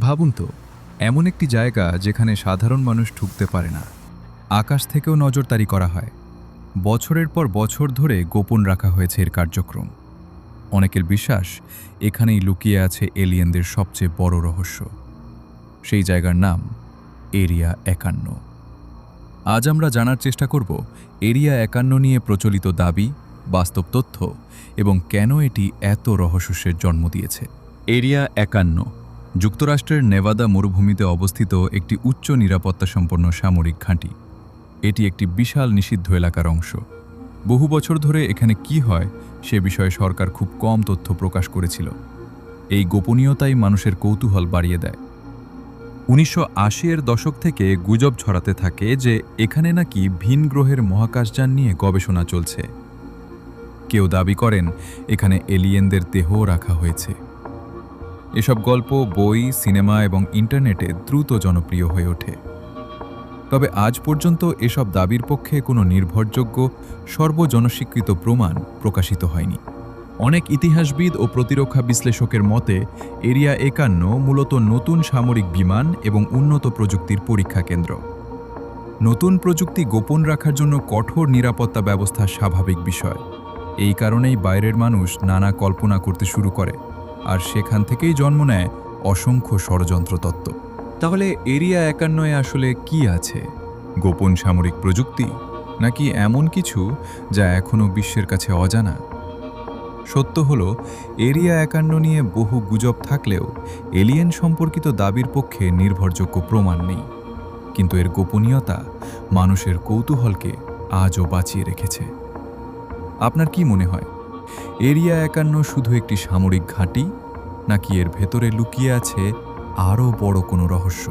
ভাবুন তো, এমন একটি জায়গা যেখানে সাধারণ মানুষ ঢুকতে পারে না, আকাশ থেকেও নজরদারি করা হয়, বছরের পর বছর ধরে গোপন রাখা হয়েছে এর কার্যক্রম। অনেকের বিশ্বাস এখানেই লুকিয়ে আছে এলিয়েনদের সবচেয়ে বড় রহস্য। সেই জায়গার নাম এরিয়া 51। আজ আমরা জানার চেষ্টা করব এরিয়া 51 নিয়ে প্রচলিত দাবি, বাস্তব তথ্য এবং কেন এটি এত রহস্যের জন্ম দিয়েছে। এরিয়া 51 যুক্তরাষ্ট্রের নেভাদা মরুভূমিতে অবস্থিত একটি উচ্চ নিরাপত্তা সম্পন্ন সামরিক ঘাঁটি। এটি একটি বিশাল নিষিদ্ধ এলাকার অংশ। বহু বছর ধরে এখানে কি হয় সে বিষয়ে সরকার খুব কম তথ্য প্রকাশ করেছিল। এই গোপনীয়তাই মানুষের কৌতূহল বাড়িয়ে দেয়। 1980-এর দশক থেকে গুজব ছড়াতে থাকে যে এখানে নাকি ভিন গ্রহের মহাকাশযান নিয়ে গবেষণা চলছে। কেউ দাবি করেন এখানে এলিয়েনদের দেহও রাখা হয়েছে। এসব গল্প বই, সিনেমা এবং ইন্টারনেটে দ্রুত জনপ্রিয় হয়ে ওঠে। তবে আজ পর্যন্ত এসব দাবির পক্ষে কোনো নির্ভরযোগ্য সর্বজনস্বীকৃত প্রমাণ প্রকাশিত হয়নি। অনেক ইতিহাসবিদ ও প্রতিরক্ষা বিশ্লেষকের মতে এরিয়া 51 মূলত নতুন সামরিক বিমান এবং উন্নত প্রযুক্তির পরীক্ষা কেন্দ্র। নতুন প্রযুক্তি গোপন রাখার জন্য কঠোর নিরাপত্তা ব্যবস্থা স্বাভাবিক বিষয়। এই কারণেই বাইরের মানুষ নানা কল্পনা করতে শুরু করে, আর সেখান থেকেই জন্ম নেয় অসংখ্য ষড়যন্ত্র তত্ত্ব। তাহলে এরিয়া 51-এ আসলে কি আছে? গোপন সামরিক প্রযুক্তি, নাকি এমন কিছু যা এখনও বিশ্বের কাছে অজানা? সত্য হলো, এরিয়া 51 নিয়ে বহু গুজব থাকলেও এলিয়েন সম্পর্কিত দাবির পক্ষে নির্ভরযোগ্য প্রমাণ নেই। কিন্তু এর গোপনীয়তা মানুষের কৌতূহলকে আজও বাঁচিয়ে রেখেছে। আপনার কি মনে হয়, এরিয়া 51 শুধু একটি সামরিক ঘাঁটি, নাকি এর ভেতরে লুকিয়ে আছে আরও বড় কোনো রহস্য?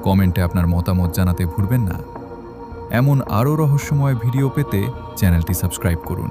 কমেন্টে আপনার মতামত জানাতে ভুলবেন না। এমন আরও রহস্যময় ভিডিও পেতে চ্যানেলটি সাবস্ক্রাইব করুন।